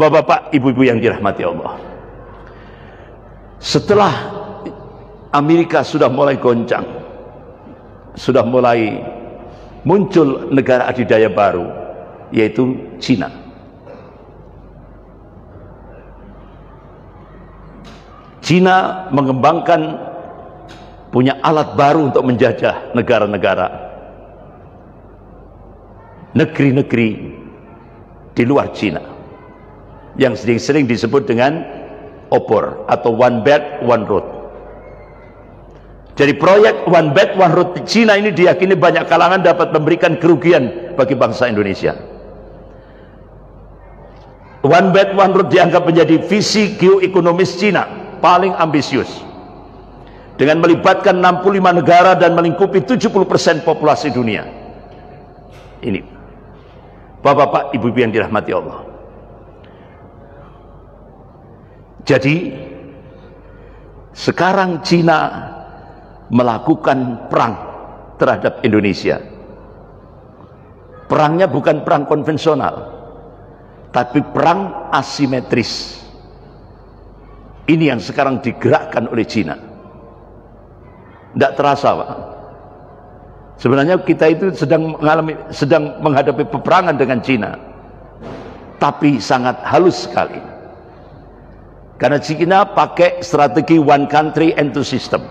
Bapak-bapak, ibu-ibu yang dirahmati Allah, setelah Amerika sudah mulai goncang, sudah mulai muncul negara adidaya baru, yaitu Cina. Cina mengembangkan, punya alat baru untuk menjajah negara-negara, negeri-negeri di luar Cina, yang sering disebut dengan OBOR atau One Belt One Road. Jadi proyek One Belt One Road di Cina ini diyakini banyak kalangan dapat memberikan kerugian bagi bangsa Indonesia. One Belt One Road dianggap menjadi visi geoekonomis Cina paling ambisius, dengan melibatkan 65 negara dan melingkupi 70% populasi dunia. Ini bapak-bapak, ibu-ibu yang dirahmati Allah. Jadi sekarang Cina melakukan perang terhadap Indonesia. Perangnya bukan perang konvensional, tapi perang asimetris. Ini yang sekarang digerakkan oleh Cina. Tidak terasa, Pak. Sebenarnya kita itu sedang menghadapi peperangan dengan Cina, tapi sangat halus sekali. Karena Cina pakai strategi one country and two system.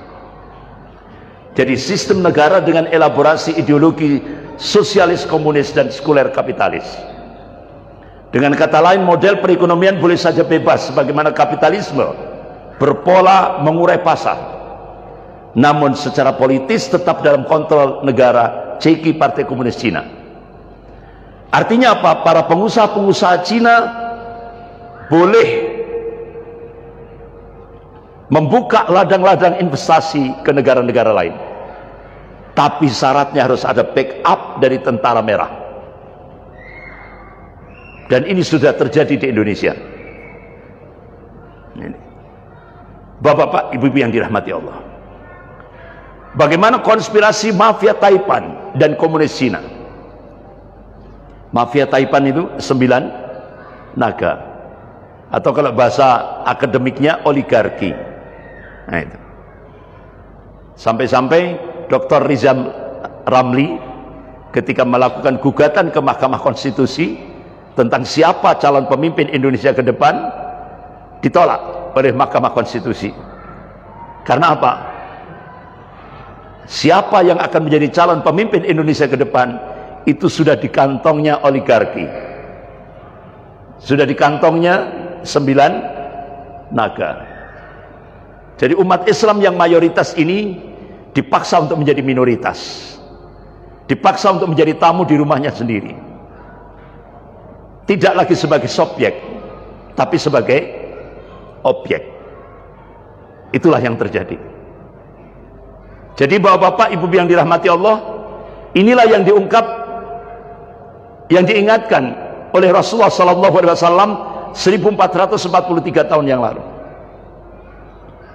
Jadi sistem negara dengan elaborasi ideologi sosialis, komunis, dan sekuler kapitalis. Dengan kata lain, model perekonomian boleh saja bebas sebagaimana kapitalisme, berpola mengurai pasar, namun secara politis tetap dalam kontrol negara Ceki, Partai Komunis Cina. Artinya apa? Para pengusaha-pengusaha Cina boleh membuka ladang-ladang investasi ke negara-negara lain, tapi syaratnya harus ada backup dari tentara merah. Dan ini sudah terjadi di Indonesia. Bapak-bapak, ibu-ibu yang dirahmati Allah, bagaimana konspirasi mafia Taipan dan komunis Cina. Mafia Taipan itu 9 naga, atau kalau bahasa akademiknya oligarki. Nah itu. Sampai-sampai Dr. Rizal Ramli ketika melakukan gugatan ke Mahkamah Konstitusi tentang siapa calon pemimpin Indonesia ke depan, ditolak oleh Mahkamah Konstitusi. Karena apa? Siapa yang akan menjadi calon pemimpin Indonesia ke depan itu sudah di kantongnya oligarki, sudah di kantongnya 9 naga. Jadi umat Islam yang mayoritas ini dipaksa untuk menjadi minoritas, dipaksa untuk menjadi tamu di rumahnya sendiri, tidak lagi sebagai subjek tapi sebagai objek. Itulah yang terjadi. Jadi bapak-bapak, ibu yang dirahmati Allah, inilah yang diungkap, yang diingatkan oleh Rasulullah SAW 1443 tahun yang lalu.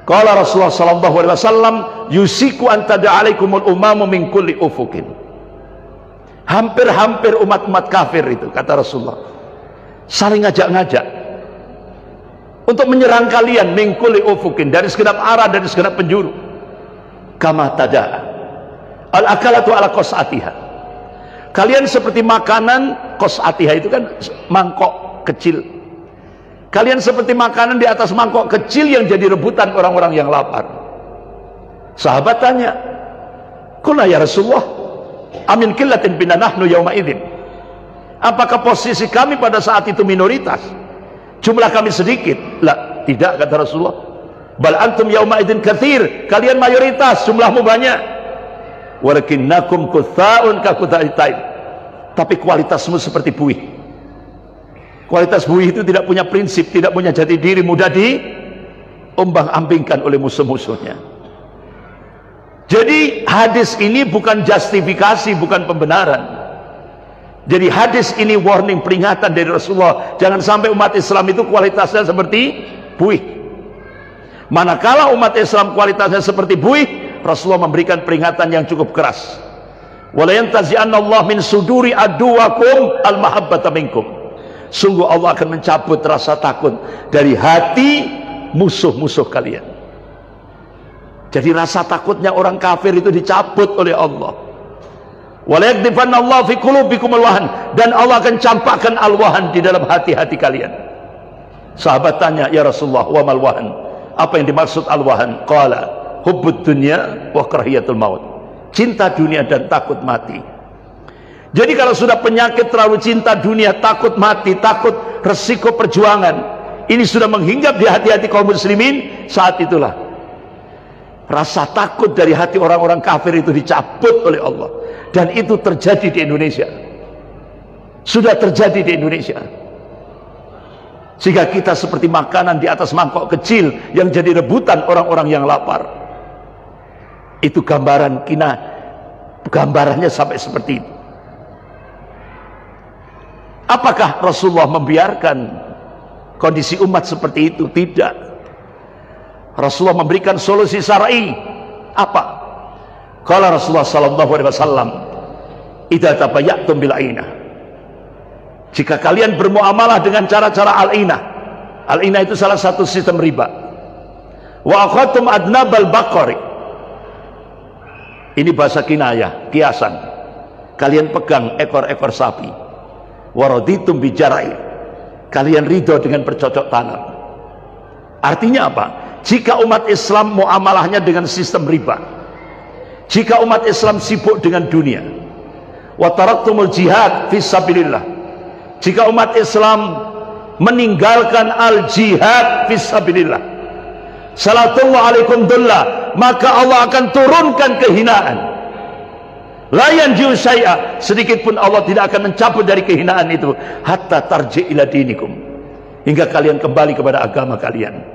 Qala Rasulullah SAW, yusiku an tada'alaikumul umamu min kulli ufukin. Hampir-hampir umat-umat kafir itu, kata Rasulullah, saling ngajak-ngajak untuk menyerang kalian min kulli ufukin, dari segenap arah, dari segenap penjuru. Kama tada'a al-akalatu ala qas'atiha. Kalian seperti makanan, qas'atiha itu kan mangkok kecil. Kalian seperti makanan di atas mangkok kecil yang jadi rebutan orang-orang yang lapar. Sahabat tanya, "Qulna ya Rasulullah, amin qillatin bina nahnu yauma idzin." Apakah posisi kami pada saat itu minoritas? Jumlah kami sedikit? La, tidak, kata Rasulullah. Bal antum yauma idzin katsir. Kalian mayoritas, jumlahmu banyak. Walakinnakum kutsa'un ka kutsa'itaib. Tapi kualitasmu seperti buih. Kualitas buih itu tidak punya prinsip, tidak punya jati diri, mudah diombang-ambingkan oleh musuh-musuhnya. Jadi hadis ini bukan justifikasi, bukan pembenaran. Jadi hadis ini warning, peringatan dari Rasulullah, jangan sampai umat Islam itu kualitasnya seperti buih. Manakala umat Islam kualitasnya seperti buih, Rasulullah memberikan peringatan yang cukup keras. Wala yantazi'anna Allah min suduri aduwakum al-mahabbata minkum. sungguh Allah akan mencabut rasa takut dari hati musuh-musuh kalian. Jadi rasa takutnya orang kafir itu dicabut oleh Allah. Wala yakdifanna Allah fi qulubikumul wahan, dan Allah akan campakkan al-wahan di dalam hati-hati kalian. Sahabat tanya, ya Rasulullah, wa mal wahan? Apa yang dimaksud al-wahan? Qala hubbud dunya wa karahiyatul maut. Cinta dunia dan takut mati. Jadi kalau sudah penyakit terlalu cinta dunia, takut mati, takut resiko perjuangan, ini sudah menghinggap di hati-hati kaum muslimin, saat itulah rasa takut dari hati orang-orang kafir itu dicabut oleh Allah. Dan itu terjadi di Indonesia. Sudah terjadi di Indonesia. Sehingga kita seperti makanan di atas mangkok kecil yang jadi rebutan orang-orang yang lapar. Itu gambarannya sampai seperti itu. Apakah Rasulullah membiarkan kondisi umat seperti itu? Tidak. Rasulullah memberikan solusi syar'i. Apa? Qala Rasulullah sallallahu alaihi wasallam, "Idza tabayyatum bil ainah." Jika kalian bermuamalah dengan cara-cara al-inah. Al-inah itu salah satu sistem riba. Wa akhadtum adnabal baqari. Ini bahasa kinayah, kiasan. Kalian pegang ekor-ekor sapi. Wa raditum bi jar'i. Kalian ridho dengan bercocok tanam. Artinya apa? Jika umat Islam muamalahnya dengan sistem riba, jika umat Islam sibuk dengan dunia, wa taraktumul jihad fisabilillah, jika umat Islam meninggalkan al-jihad fisabilillah, salatullah alaikum dullah, maka Allah akan turunkan kehinaan. La yanjiu syai'a, sedikit pun Allah tidak akan mencabut dari kehinaan itu, hatta tarji' ila dinikum, hingga kalian kembali kepada agama kalian.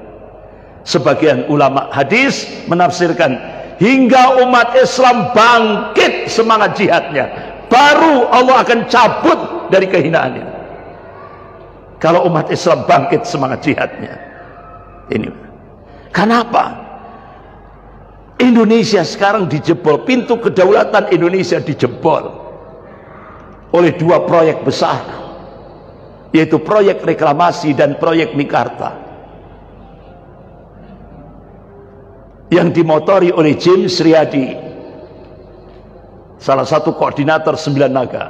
Sebagian ulama hadis menafsirkan, hingga umat Islam bangkit semangat jihadnya, baru Allah akan cabut dari kehinaannya. Kalau umat Islam bangkit semangat jihadnya. Ini kenapa Indonesia sekarang dijebol, pintu kedaulatan Indonesia dijebol oleh dua proyek besar, yaitu proyek reklamasi dan proyek Mekarta, yang dimotori oleh James Riyadi, salah satu koordinator Sembilan Naga.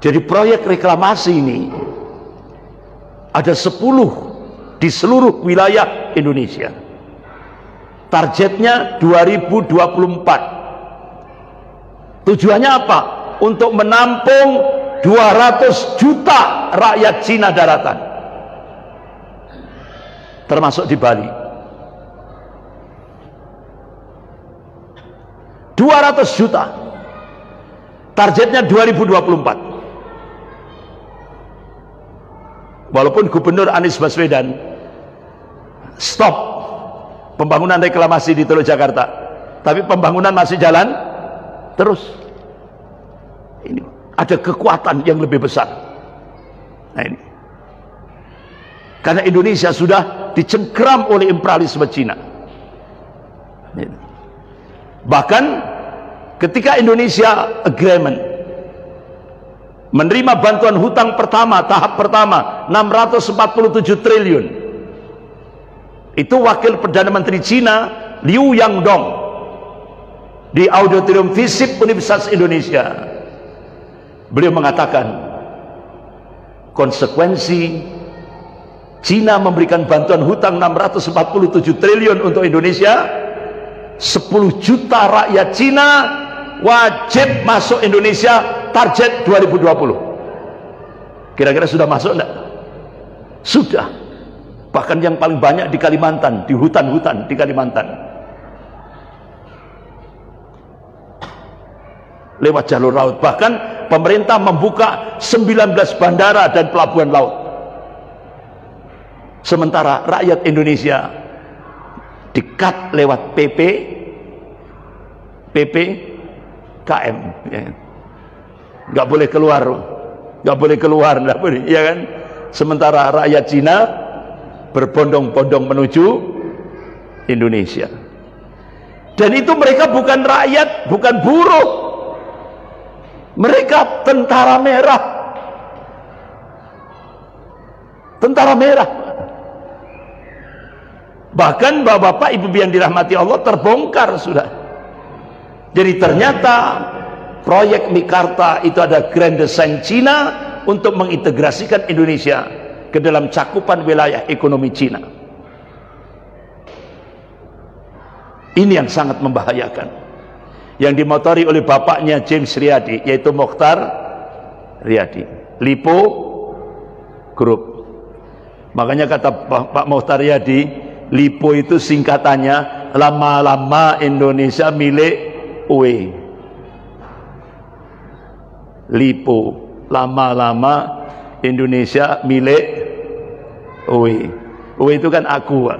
Jadi proyek reklamasi ini ada 10 di seluruh wilayah Indonesia. Targetnya 2024. Tujuannya apa? Untuk menampung 200 juta rakyat Cina daratan, termasuk di Bali. 200 juta. Targetnya 2024. Walaupun Gubernur Anies Baswedan stop pembangunan reklamasi di Teluk Jakarta, tapi pembangunan masih jalan terus. Ini ada kekuatan yang lebih besar. Nah ini, karena Indonesia sudah dicengkeram oleh imperialisme Cina. Bahkan ketika Indonesia agreement menerima bantuan hutang pertama, tahap pertama 647 triliun, itu wakil Perdana Menteri Cina Liu Yangdong di Auditorium FISIP Universitas Indonesia, beliau mengatakan konsekuensi Cina memberikan bantuan hutang 647 triliun untuk Indonesia, 10 juta rakyat Cina wajib masuk Indonesia target 2020. Kira-kira sudah masuk enggak? Sudah. Bahkan yang paling banyak di Kalimantan, di hutan-hutan di Kalimantan, lewat jalur laut. Bahkan pemerintah membuka 19 bandara dan pelabuhan laut. Sementara rakyat Indonesia dikat lewat PPKM, ya. Nggak boleh keluar, nggak boleh, ya kan? Sementara rakyat Cina berbondong-bondong menuju Indonesia. Dan itu mereka bukan rakyat, bukan buruh. Mereka tentara merah. Tentara merah. Bahkan bapak-bapak, ibu yang dirahmati Allah, terbongkar sudah. Jadi ternyata proyek Mekarta itu ada grand design Cina untuk mengintegrasikan Indonesia ke dalam cakupan wilayah ekonomi Cina. Ini yang sangat membahayakan, yang dimotori oleh bapaknya James Riyadi, yaitu Mokhtar Riyadi, Lipo Group. Makanya kata Pak Mokhtar Riyadi, Lipo itu singkatannya lama-lama Indonesia milik UE. Lipo, lama-lama Indonesia milik UE. UE itu kan aku.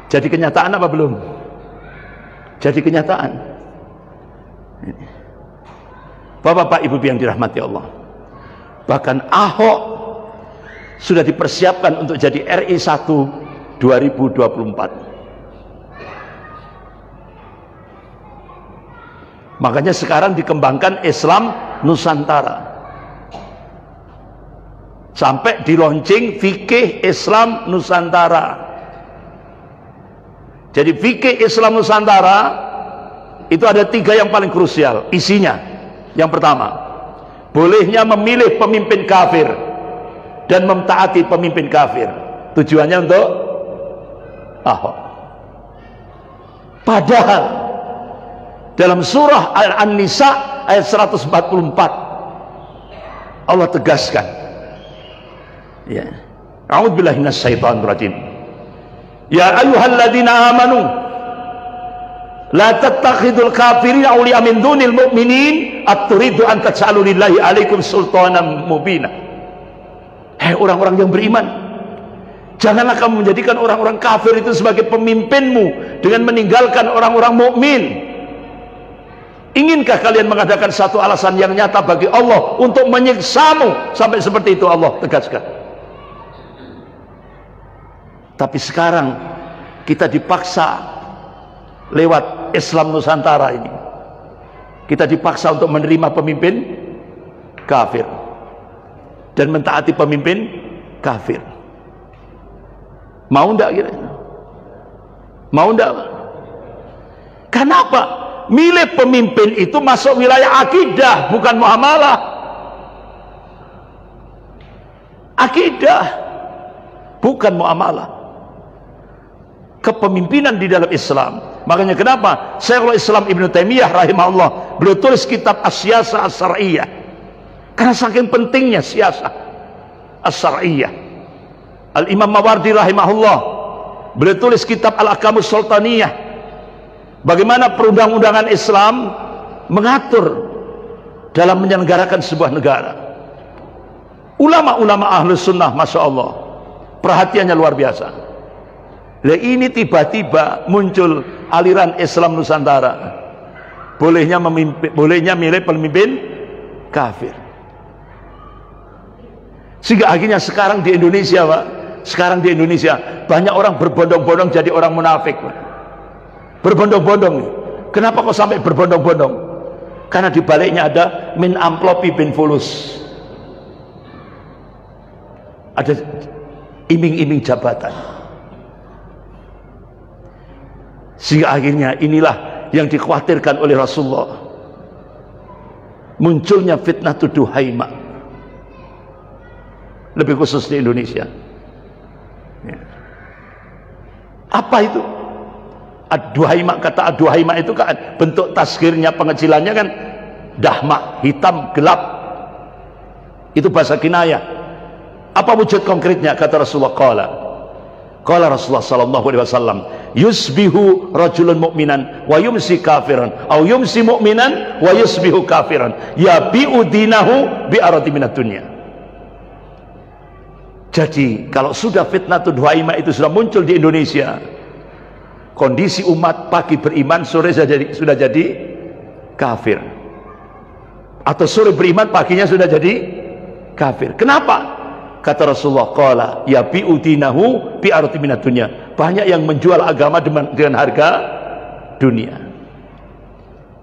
Jadi kenyataan apa belum? Jadi kenyataan. Bapak-bapak, ibu yang dirahmati Allah, bahkan Ahok sudah dipersiapkan untuk jadi RI 1 2024. Makanya sekarang dikembangkan Islam Nusantara, sampai di launching fikih Islam Nusantara. Jadi fikih Islam Nusantara itu ada 3 yang paling krusial isinya. Yang pertama, bolehnya memilih pemimpin kafir dan mentaati pemimpin kafir. Tujuannya untuk Ahok. Padahal dalam surah An-Nisa ayat 144 Allah tegaskan, ya, a'udzubillahi minasyaitonir rajim. Ya ayyuhalladzina amanu la tattakhidul kafirina awliya min dunil mu'minin aturidu an taj'alu lillahi alaikum sultanan mubina. Hei orang-orang yang beriman, janganlah kamu menjadikan orang-orang kafir itu sebagai pemimpinmu dengan meninggalkan orang-orang mukmin. Inginkah kalian mengadakan satu alasan yang nyata bagi Allah untuk menyiksamu sampai seperti itu? Allah tegaskan. Tapi sekarang kita dipaksa lewat Islam Nusantara ini, kita dipaksa untuk menerima pemimpin kafir dan mentaati pemimpin kafir. Mau ndak kira? Mau ndak? Kenapa? Milih pemimpin itu masuk wilayah akidah, bukan muamalah. Akidah, bukan muamalah. Kepemimpinan di dalam Islam. Makanya kenapa Syekhul Islam Ibnu Taimiyah rahimahullah beliau tulis kitab As-Siyasah As-Syar'iyyah, karena saking pentingnya siyasah As-Syar'iyyah. Al-Imam Mawardi rahimahullah beliau tulis kitab Al-Ahkamus Sultaniyah, bagaimana perundang-undangan Islam mengatur dalam menyelenggarakan sebuah negara. Ulama-ulama Ahlus Sunnah, Masya Allah, perhatiannya luar biasa. Nah, ini tiba-tiba muncul aliran Islam Nusantara, bolehnya milih pemimpin kafir. Sehingga akhirnya sekarang di Indonesia, Pak, sekarang di Indonesia banyak orang berbondong-bondong jadi orang munafik, Pak. Berbondong-bondong. Kenapa kok sampai berbondong-bondong? Karena di baliknya ada min amplopi bin fulus, ada iming-iming jabatan. Sehingga akhirnya inilah yang dikhawatirkan oleh Rasulullah, munculnya fitnah Duhaimah, lebih khusus di Indonesia. Apa itu? Ad-Duhaimah, kata Ad-Duhaimah itu kan bentuk tasghirnya, pengecilannya kan dahmah, hitam, gelap. Itu bahasa kinayah. Apa wujud konkretnya? Kata Rasulullah, qala Rasulullah sallallahu alaihi wasallam, yusbihu rajulun mu'minan wa yumsi kafiran, atau yumsi mu'minan wa yusbihu kafiran, yabi'u dinahu bi'arati minad dunya. Jadi kalau sudah fitnah Duhaimah itu sudah muncul di Indonesia, kondisi umat pagi beriman, sore sudah jadi kafir, atau sore beriman, paginya sudah jadi kafir. Kenapa? Kata Rasulullah, qala yabi'u dinahu bi'arati minad dunya. Banyak yang menjual agama dengan harga dunia.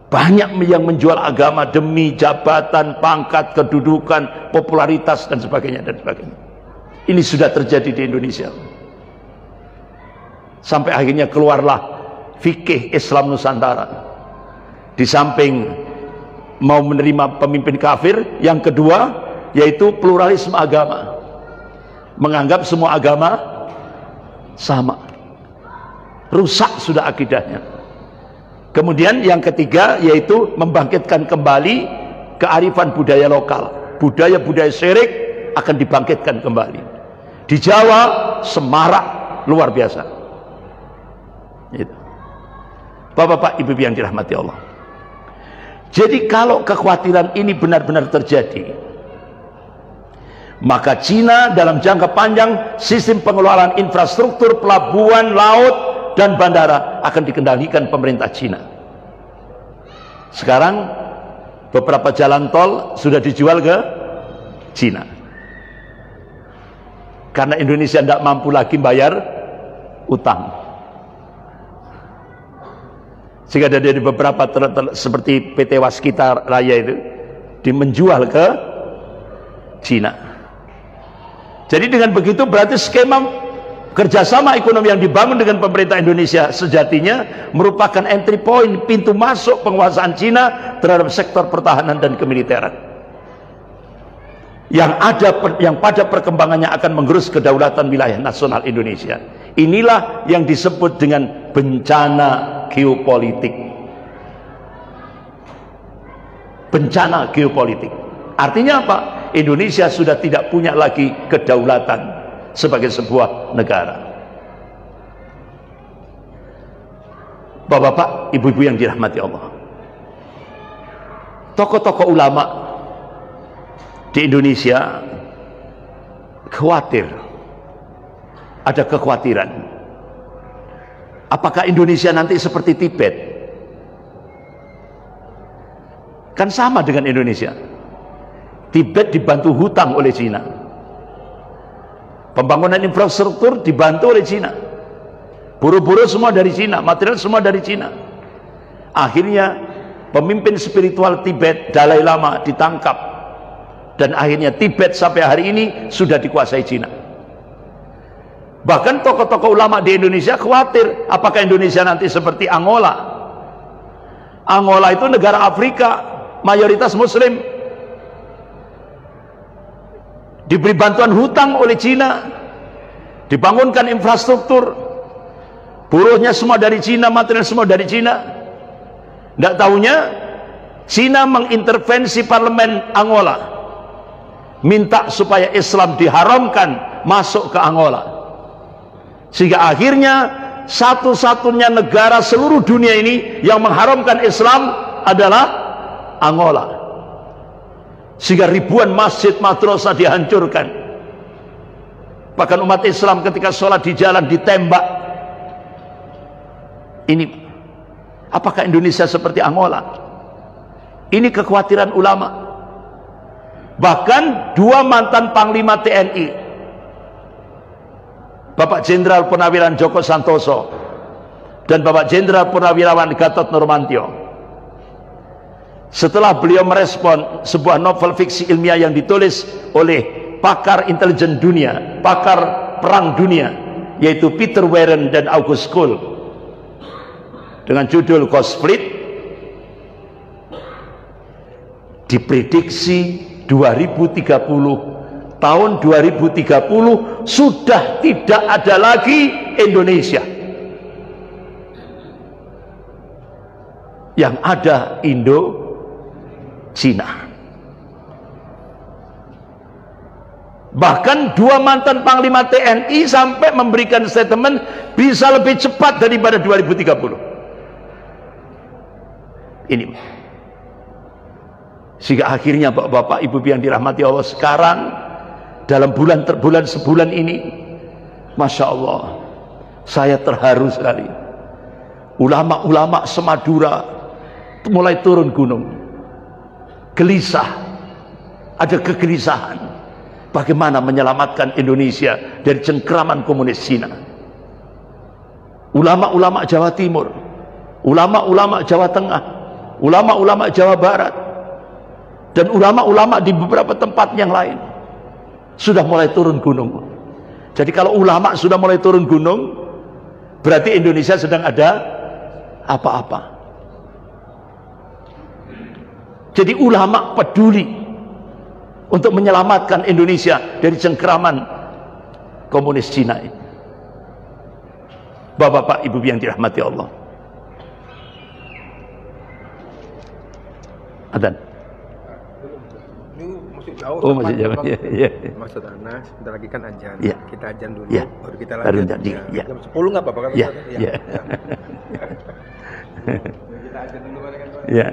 Banyak yang menjual agama demi jabatan, pangkat, kedudukan, popularitas dan sebagainya dan sebagainya. Ini sudah terjadi di Indonesia. Sampai akhirnya keluarlah fikih Islam Nusantara. Di samping mau menerima pemimpin kafir, yang kedua yaitu pluralisme agama. Menganggap semua agama sama. Rusak sudah akidahnya. Kemudian yang ketiga yaitu membangkitkan kembali kearifan budaya lokal. Budaya-budaya syirik akan dibangkitkan kembali. Di Jawa semarak luar biasa. Bapak-bapak, ibu-ibu yang dirahmati Allah. Jadi kalau kekhawatiran ini benar-benar terjadi, maka Cina dalam jangka panjang sistem pengelolaan infrastruktur pelabuhan, laut dan bandara akan dikendalikan pemerintah Cina. Sekarang beberapa jalan tol sudah dijual ke Cina karena Indonesia tidak mampu lagi bayar utang. Sehingga dari beberapa seperti PT Waskita Raya itu menjual ke Cina. Jadi dengan begitu berarti skema kerjasama ekonomi yang dibangun dengan pemerintah Indonesia sejatinya merupakan entry point, pintu masuk penguasaan Cina terhadap sektor pertahanan dan kemiliteran yang pada perkembangannya akan menggerus kedaulatan wilayah nasional Indonesia. Inilah yang disebut dengan bencana geopolitik. Bencana geopolitik artinya apa? Indonesia sudah tidak punya lagi kedaulatan sebagai sebuah negara. Bapak-bapak, ibu-ibu yang dirahmati Allah, tokoh-tokoh ulama di Indonesia khawatir, ada kekhawatiran apakah Indonesia nanti seperti Tibet. Kan sama dengan Indonesia. Tibet dibantu hutang oleh Cina, pembangunan infrastruktur dibantu oleh Cina, buru-buru semua dari Cina, material semua dari Cina. Akhirnya pemimpin spiritual Tibet Dalai Lama ditangkap, dan akhirnya Tibet sampai hari ini sudah dikuasai Cina. Bahkan tokoh-tokoh ulama di Indonesia khawatir apakah Indonesia nanti seperti Angola. Angola itu negara Afrika, mayoritas Muslim, diberi bantuan hutang oleh Cina, dibangunkan infrastruktur, buruhnya semua dari Cina, material semua dari Cina. Tidak tahunya Cina mengintervensi parlemen Angola, minta supaya Islam diharamkan masuk ke Angola, sehingga akhirnya satu-satunya negara seluruh dunia ini yang mengharamkan Islam adalah Angola. Sehingga ribuan masjid madrasah dihancurkan. Bahkan umat Islam ketika sholat di jalan ditembak. Ini apakah Indonesia seperti Angola? Ini kekhawatiran ulama. Bahkan dua mantan Panglima TNI, Bapak Jenderal Purnawirawan Djoko Santoso dan Bapak Jenderal Purnawirawan Gatot Nurmantio, setelah beliau merespon sebuah novel fiksi ilmiah yang ditulis oleh pakar intelijen dunia, pakar perang dunia, yaitu Peter Warren dan August Cole, dengan judul Ghost Fleet, diprediksi 2030, tahun 2030 sudah tidak ada lagi Indonesia, yang ada Cina. Bahkan dua mantan Panglima TNI sampai memberikan statement bisa lebih cepat daripada 2030. Ini sehingga akhirnya bapak-bapak, ibu-ibu yang dirahmati Allah, sekarang dalam bulan sebulan ini, Masya Allah, saya terharu sekali. Ulama-ulama semadura mulai turun gunung, gelisah, ada kegelisahan bagaimana menyelamatkan Indonesia dari cengkraman komunis Cina. Ulama-ulama Jawa Timur, ulama-ulama Jawa Tengah, ulama-ulama Jawa Barat, dan ulama-ulama di beberapa tempat yang lain sudah mulai turun gunung. Jadi kalau ulama sudah mulai turun gunung, berarti Indonesia sedang ada apa-apa. Jadi ulama peduli untuk menyelamatkan Indonesia dari cengkeraman komunis Cina ini. Bapak-bapak, ibu yang dirahmati Allah. Adzan. Ini masih jauh. Oh, masih jauh. Ya. Maksud Anas, sebentar lagi kan ajan. Ya. Kita ajan dulu, Ya. baru kita Baru lanjut. jadi, ya. Jam 10 nggak apa-apa kan? Ya. Ustaz? Ya. Kita ajan dulu kan? Ya.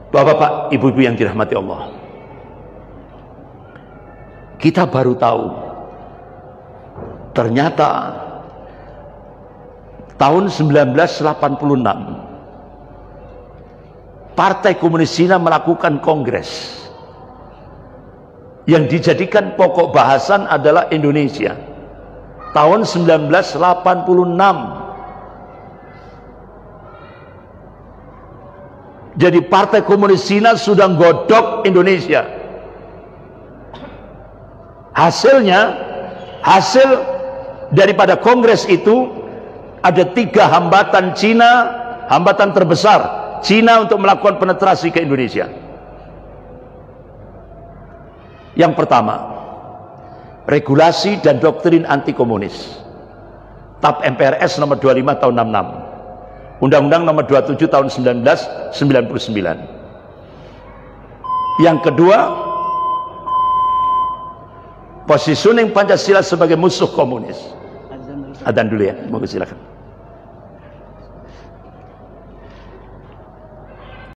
Bapak-bapak, ibu-ibu yang dirahmati Allah. Kita baru tahu ternyata tahun 1986 Partai Komunis Cina melakukan kongres yang dijadikan pokok bahasan adalah Indonesia. Tahun 1986. Jadi Partai Komunis Cina sudah godok Indonesia. Hasil daripada kongres itu ada 3 hambatan Cina, hambatan terbesar Cina untuk melakukan penetrasi ke Indonesia. Yang pertama, regulasi dan doktrin anti komunis. TAP MPRS nomor 25 tahun 66. Undang-Undang nomor 27 tahun 1999. Yang kedua, positioning Pancasila sebagai musuh komunis. Adzan dulu ya, monggo silakan.